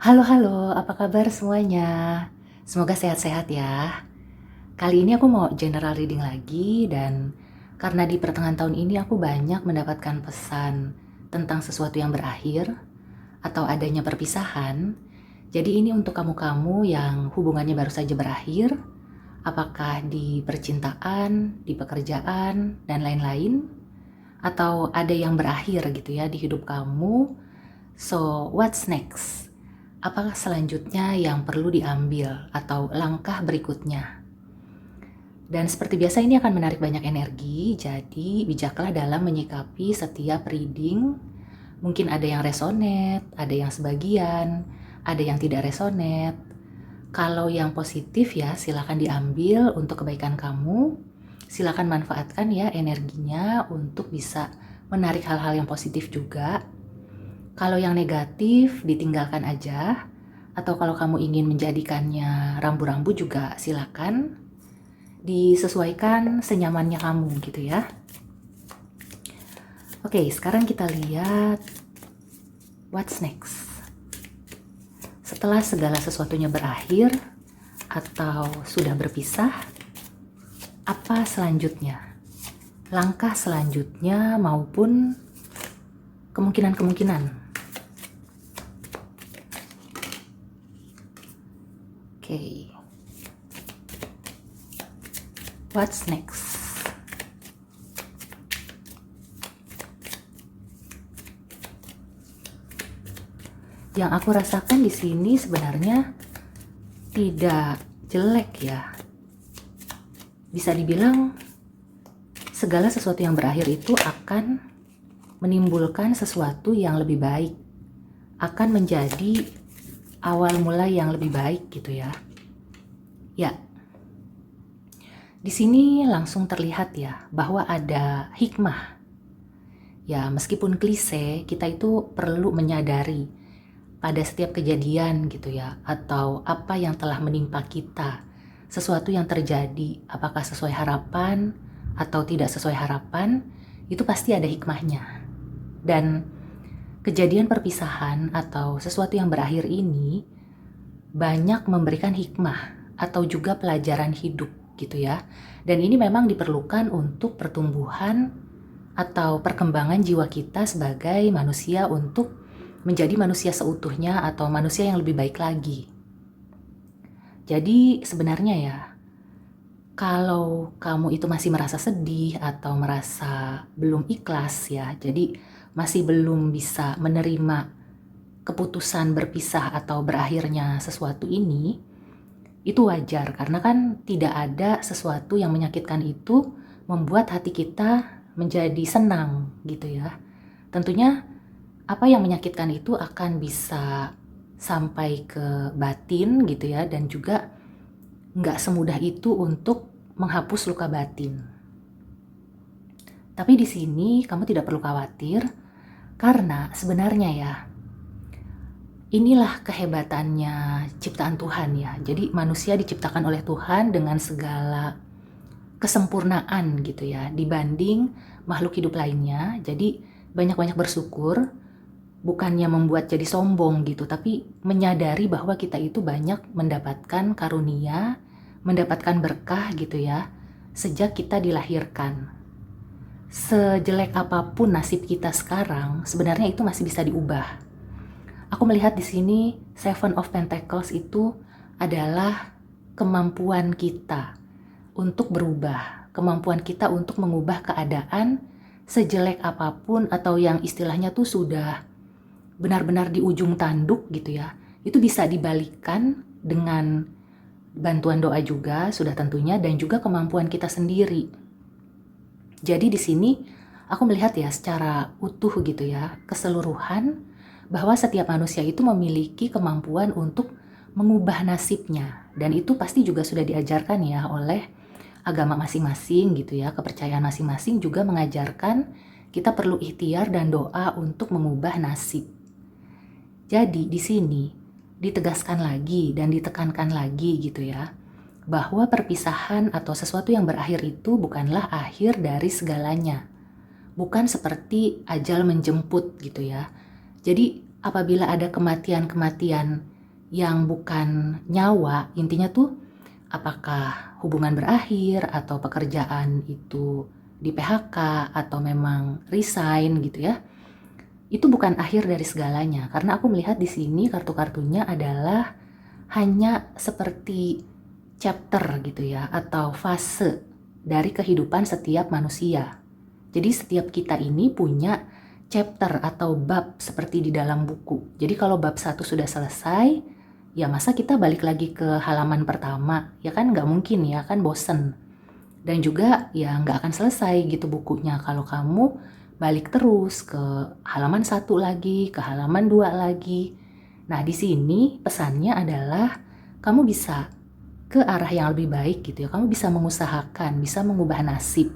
Halo halo, apa kabar semuanya? Semoga sehat-sehat ya. Kali ini aku mau general reading lagi dan karena di pertengahan tahun ini aku banyak mendapatkan pesan tentang sesuatu yang berakhir atau adanya perpisahan. Jadi ini untuk kamu-kamu yang hubungannya baru saja berakhir, apakah di percintaan, di pekerjaan, dan lain-lain, atau ada yang berakhir gitu ya di hidup kamu. So, what's next? Apakah selanjutnya yang perlu diambil atau langkah berikutnya? Dan seperti biasa ini akan menarik banyak energi, jadi bijaklah dalam menyikapi setiap reading. Mungkin ada yang resonate, ada yang sebagian, ada yang tidak resonate. Kalau yang positif ya silakan diambil untuk kebaikan kamu. Silakan manfaatkan ya energinya untuk bisa menarik hal-hal yang positif juga. Kalau yang negatif ditinggalkan aja, atau kalau kamu ingin menjadikannya rambu-rambu juga silakan. Disesuaikan senyamannya kamu gitu ya. Oke, sekarang kita lihat what's next. Setelah segala sesuatunya berakhir atau sudah berpisah, apa selanjutnya? Langkah selanjutnya maupun kemungkinan-kemungkinan. Oke. What's next? Yang aku rasakan di sini sebenarnya tidak jelek ya. Bisa dibilang segala sesuatu yang berakhir itu akan menimbulkan sesuatu yang lebih baik. Akan menjadi awal mula yang lebih baik gitu ya. Ya. Di sini langsung terlihat ya bahwa ada hikmah. Ya, meskipun klise, kita itu perlu menyadari pada setiap kejadian gitu ya, atau apa yang telah menimpa kita, sesuatu yang terjadi, apakah sesuai harapan atau tidak sesuai harapan, itu pasti ada hikmahnya. Dan kejadian perpisahan atau sesuatu yang berakhir ini banyak memberikan hikmah atau juga pelajaran hidup gitu ya. Dan ini memang diperlukan untuk pertumbuhan atau perkembangan jiwa kita sebagai manusia untuk menjadi manusia seutuhnya atau manusia yang lebih baik lagi. Jadi sebenarnya ya, kalau kamu itu masih merasa sedih atau merasa belum ikhlas ya, jadi masih belum bisa menerima keputusan berpisah atau berakhirnya sesuatu ini, itu wajar karena kan tidak ada sesuatu yang menyakitkan itu membuat hati kita menjadi senang gitu ya. Tentunya apa yang menyakitkan itu akan bisa sampai ke batin gitu ya, dan juga nggak semudah itu untuk menghapus luka batin. Tapi di sini kamu tidak perlu khawatir karena sebenarnya ya, inilah kehebatannya ciptaan Tuhan ya. Jadi manusia diciptakan oleh Tuhan dengan segala kesempurnaan gitu ya dibanding makhluk hidup lainnya. Jadi banyak-banyak bersyukur, bukannya membuat jadi sombong gitu, tapi menyadari bahwa kita itu banyak mendapatkan karunia, mendapatkan berkah gitu ya, sejak kita dilahirkan. Sejelek apapun nasib kita sekarang, sebenarnya itu masih bisa diubah. Aku melihat di sini Seven of Pentacles itu adalah kemampuan kita untuk berubah, kemampuan kita untuk mengubah keadaan sejelek apapun atau yang istilahnya tuh sudah benar-benar di ujung tanduk gitu ya. Itu bisa dibalikkan dengan bantuan doa juga sudah tentunya, dan juga kemampuan kita sendiri. Jadi di sini aku melihat ya secara utuh gitu ya, keseluruhan, bahwa setiap manusia itu memiliki kemampuan untuk mengubah nasibnya. Dan itu pasti juga sudah diajarkan ya oleh agama masing-masing gitu ya. Kepercayaan masing-masing juga mengajarkan kita perlu ikhtiar dan doa untuk mengubah nasib. Jadi di sini ditegaskan lagi dan ditekankan lagi gitu ya, bahwa perpisahan atau sesuatu yang berakhir itu bukanlah akhir dari segalanya. Bukan seperti ajal menjemput gitu ya. Jadi apabila ada kematian-kematian yang bukan nyawa, intinya tuh apakah hubungan berakhir atau pekerjaan itu di PHK atau memang resign gitu ya. Itu bukan akhir dari segalanya, karena aku melihat di sini kartu-kartunya adalah hanya seperti chapter gitu ya, atau fase dari kehidupan setiap manusia. Jadi setiap kita ini punya chapter atau bab seperti di dalam buku. Jadi kalau bab 1 sudah selesai, ya masa kita balik lagi ke halaman pertama? Ya kan nggak mungkin ya, kan bosen. Dan juga ya nggak akan selesai gitu bukunya kalau kamu balik terus ke halaman 1 lagi, ke halaman 2 lagi. Nah di sini pesannya adalah kamu bisa ke arah yang lebih baik gitu ya. Kamu bisa mengusahakan, bisa mengubah nasib.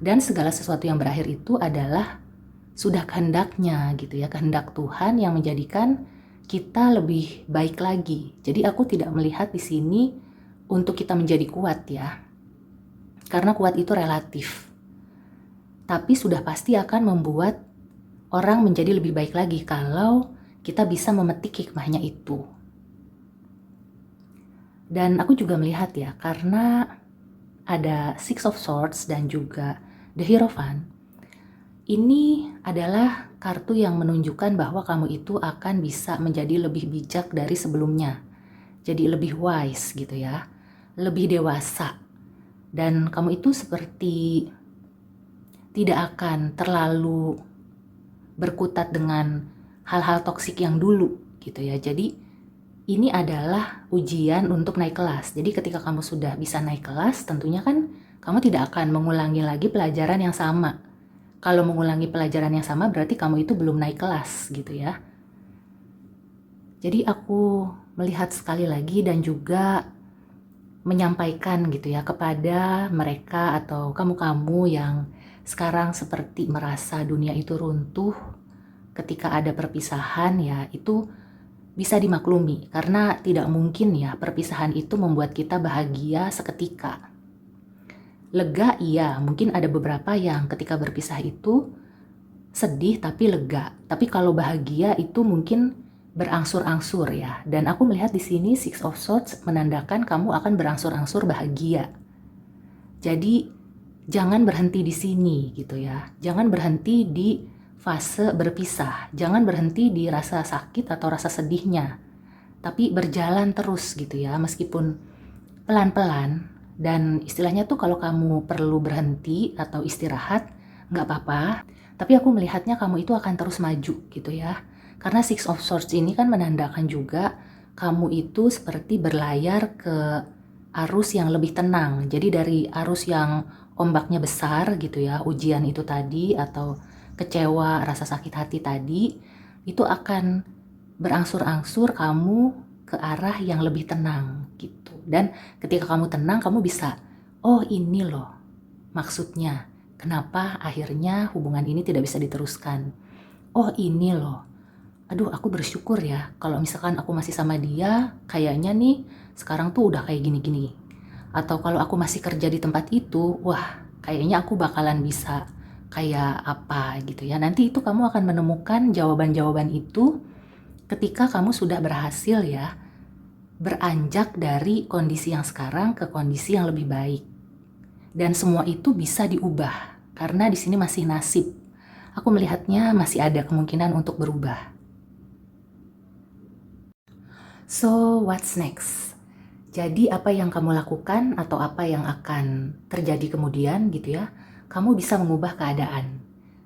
Dan segala sesuatu yang berakhir itu adalah sudah kehendaknya gitu ya, kehendak Tuhan yang menjadikan kita lebih baik lagi. Jadi aku tidak melihat di sini untuk kita menjadi kuat ya. Karena kuat itu relatif. Tapi sudah pasti akan membuat orang menjadi lebih baik lagi kalau kita bisa memetik hikmahnya itu. Dan aku juga melihat ya, karena ada Six of Swords dan juga The Hierophant, ini adalah kartu yang menunjukkan bahwa kamu itu akan bisa menjadi lebih bijak dari sebelumnya. Jadi lebih wise gitu ya, lebih dewasa. Dan kamu itu seperti tidak akan terlalu berkutat dengan hal-hal toksik yang dulu gitu ya. Jadi ini adalah ujian untuk naik kelas. Jadi ketika kamu sudah bisa naik kelas, tentunya kan kamu tidak akan mengulangi lagi pelajaran yang sama. Kalau mengulangi pelajaran yang sama berarti kamu itu belum naik kelas gitu ya. Jadi aku melihat sekali lagi dan juga menyampaikan gitu ya kepada mereka atau kamu-kamu yang sekarang seperti merasa dunia itu runtuh ketika ada perpisahan, ya itu bisa dimaklumi karena tidak mungkin ya perpisahan itu membuat kita bahagia seketika. Lega iya, mungkin ada beberapa yang ketika berpisah itu sedih tapi lega. Tapi kalau bahagia itu mungkin berangsur-angsur ya. Dan aku melihat di sini Six of Swords menandakan kamu akan berangsur-angsur bahagia. Jadi jangan berhenti di sini gitu ya. Jangan berhenti di fase berpisah. Jangan berhenti di rasa sakit atau rasa sedihnya. Tapi berjalan terus gitu ya, meskipun pelan-pelan. Dan istilahnya tuh kalau kamu perlu berhenti atau istirahat, nggak apa-apa. Tapi aku melihatnya kamu itu akan terus maju gitu ya. Karena Six of Swords ini kan menandakan juga kamu itu seperti berlayar ke arus yang lebih tenang. Jadi dari arus yang ombaknya besar gitu ya, ujian itu tadi atau kecewa, rasa sakit hati tadi, itu akan berangsur-angsur kamu ke arah yang lebih tenang gitu. Dan ketika kamu tenang, kamu bisa, oh ini loh maksudnya kenapa akhirnya hubungan ini tidak bisa diteruskan. Oh ini loh, aduh aku bersyukur ya kalau misalkan aku masih sama dia, kayaknya nih sekarang tuh udah kayak gini-gini. Atau kalau aku masih kerja di tempat itu, wah kayaknya aku bakalan bisa kayak apa gitu ya. Nanti itu kamu akan menemukan jawaban-jawaban itu ketika kamu sudah berhasil ya beranjak dari kondisi yang sekarang ke kondisi yang lebih baik. Dan semua itu bisa diubah karena di sini masih nasib. Aku melihatnya masih ada kemungkinan untuk berubah. So, what's next? Jadi apa yang kamu lakukan atau apa yang akan terjadi kemudian gitu ya, kamu bisa mengubah keadaan,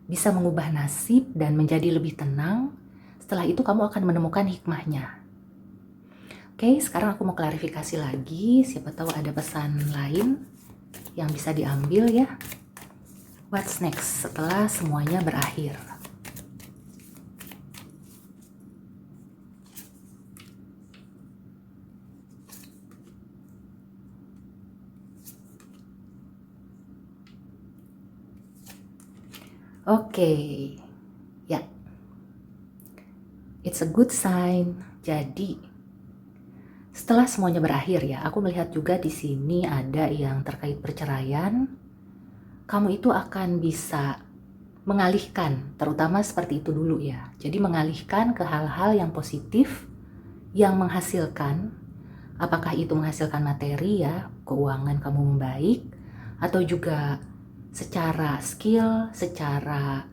bisa mengubah nasib dan menjadi lebih tenang. Setelah itu kamu akan menemukan hikmahnya. Oke, sekarang aku mau klarifikasi lagi, siapa tahu ada pesan lain yang bisa diambil ya. What's next setelah semuanya berakhir? Oke, ya, it's a good sign. Jadi, setelah semuanya berakhir ya, aku melihat juga di sini ada yang terkait perceraian. Kamu itu akan bisa mengalihkan, terutama seperti itu dulu ya. Jadi mengalihkan ke hal-hal yang positif, yang menghasilkan, apakah itu menghasilkan materi ya, keuangan kamu membaik, atau juga secara skill, secara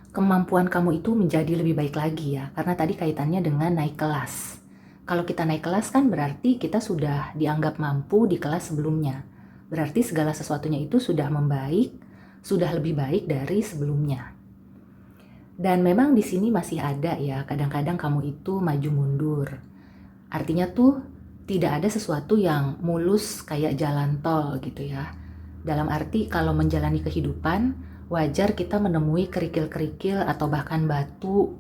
kemampuan kamu itu menjadi lebih baik lagi ya, karena tadi kaitannya dengan naik kelas. Kalau kita naik kelas kan berarti kita sudah dianggap mampu di kelas sebelumnya. Berarti segala sesuatunya itu sudah membaik, sudah lebih baik dari sebelumnya. Dan memang di sini masih ada ya, kadang-kadang kamu itu maju mundur. Artinya tuh tidak ada sesuatu yang mulus kayak jalan tol gitu ya. Dalam arti kalau menjalani kehidupan, wajar kita menemui kerikil-kerikil atau bahkan batu.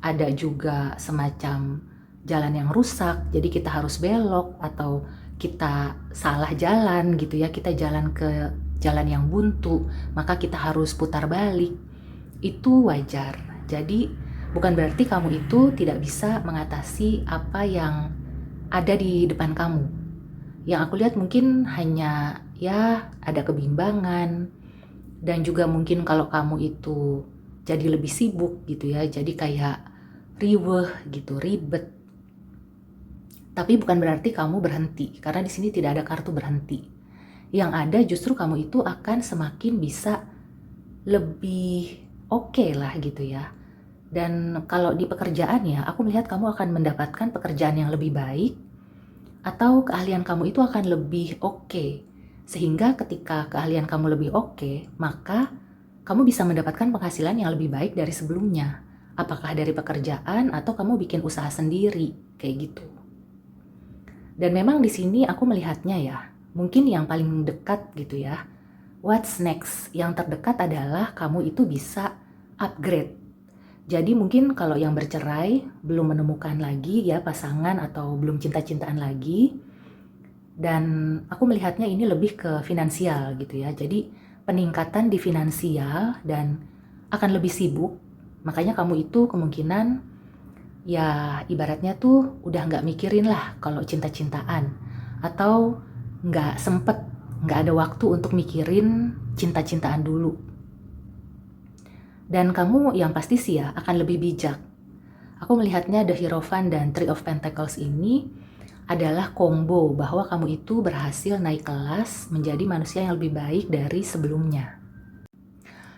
Ada juga semacam jalan yang rusak, jadi kita harus belok atau kita salah jalan gitu ya. Kita jalan ke jalan yang buntu, maka kita harus putar balik. Itu wajar. Jadi bukan berarti kamu itu tidak bisa mengatasi apa yang ada di depan kamu. Yang aku lihat mungkin hanya ya ada kebimbangan, dan juga mungkin kalau kamu itu jadi lebih sibuk gitu ya, jadi kayak riweh gitu, ribet. Tapi bukan berarti kamu berhenti, karena di sini tidak ada kartu berhenti. Yang ada justru kamu itu akan semakin bisa lebih oke lah gitu ya. Dan kalau di pekerjaan ya, aku melihat kamu akan mendapatkan pekerjaan yang lebih baik, atau keahlian kamu itu akan lebih oke. Sehingga ketika keahlian kamu lebih oke, maka kamu bisa mendapatkan penghasilan yang lebih baik dari sebelumnya. Apakah dari pekerjaan atau kamu bikin usaha sendiri, kayak gitu. Dan memang di sini aku melihatnya ya, mungkin yang paling dekat gitu ya. What's next? Yang terdekat adalah kamu itu bisa upgrade. Jadi mungkin kalau yang bercerai, belum menemukan lagi ya pasangan atau belum cinta-cintaan lagi. Dan aku melihatnya ini lebih ke finansial gitu ya. Jadi peningkatan di finansial dan akan lebih sibuk. Makanya kamu itu kemungkinan ya ibaratnya tuh udah nggak mikirin lah kalau cinta-cintaan. Atau nggak sempet, nggak ada waktu untuk mikirin cinta-cintaan dulu. Dan kamu yang pasti sih ya akan lebih bijak. Aku melihatnya The Hierophant dan Three of Pentacles ini adalah combo bahwa kamu itu berhasil naik kelas menjadi manusia yang lebih baik dari sebelumnya.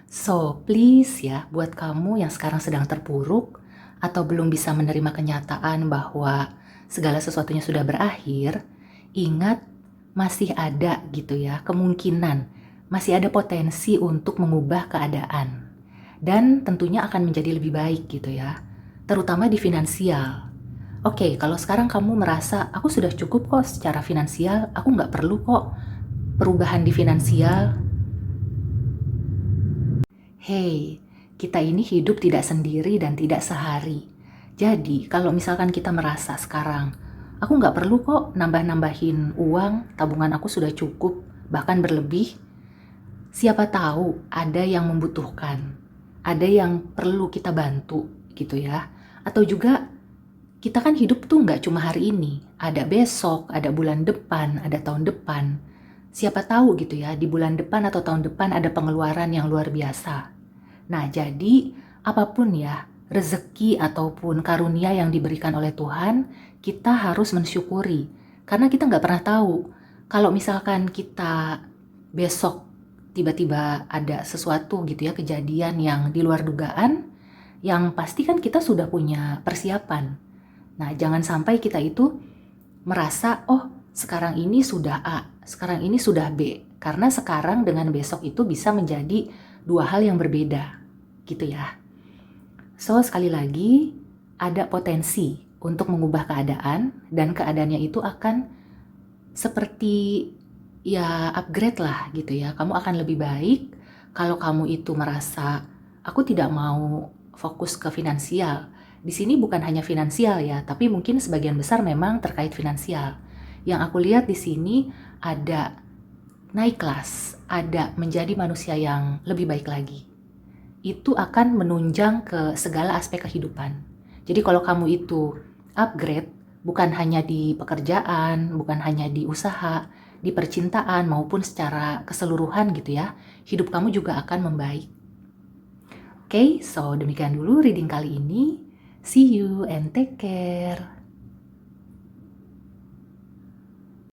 So please ya, buat kamu yang sekarang sedang terpuruk atau belum bisa menerima kenyataan bahwa segala sesuatunya sudah berakhir, ingat masih ada gitu ya kemungkinan, masih ada potensi untuk mengubah keadaan. Dan tentunya akan menjadi lebih baik gitu ya, terutama di finansial. Oke, kalau sekarang kamu merasa aku sudah cukup kok secara finansial, aku nggak perlu kok perubahan di finansial. Hey, kita ini hidup tidak sendiri dan tidak sehari. Jadi kalau misalkan kita merasa sekarang, aku nggak perlu kok nambah-nambahin uang, tabungan aku sudah cukup, bahkan berlebih. Siapa tahu ada yang membutuhkan, ada yang perlu kita bantu gitu ya. Atau juga kita kan hidup tuh nggak cuma hari ini, ada besok, ada bulan depan, ada tahun depan. Siapa tahu gitu ya, di bulan depan atau tahun depan ada pengeluaran yang luar biasa. Nah jadi apapun ya, rezeki ataupun karunia yang diberikan oleh Tuhan, kita harus mensyukuri. Karena kita nggak pernah tahu, kalau misalkan kita besok tiba-tiba ada sesuatu gitu ya, kejadian yang di luar dugaan, yang pasti kan kita sudah punya persiapan. Nah, jangan sampai kita itu merasa, oh sekarang ini sudah A, sekarang ini sudah B. Karena sekarang dengan besok itu bisa menjadi dua hal yang berbeda, gitu ya. So, sekali lagi, ada potensi untuk mengubah keadaan, dan keadaannya itu akan seperti ya upgrade lah gitu ya. Kamu akan lebih baik kalau kamu itu merasa aku tidak mau fokus ke finansial. Di sini bukan hanya finansial ya, tapi mungkin sebagian besar memang terkait finansial. Yang aku lihat di sini ada naik kelas, ada menjadi manusia yang lebih baik lagi. Itu akan menunjang ke segala aspek kehidupan. Jadi kalau kamu itu upgrade, bukan hanya di pekerjaan, bukan hanya di usaha, di percintaan maupun secara keseluruhan gitu ya, hidup kamu juga akan membaik. Oke, so demikian dulu reading kali ini. See you and take care.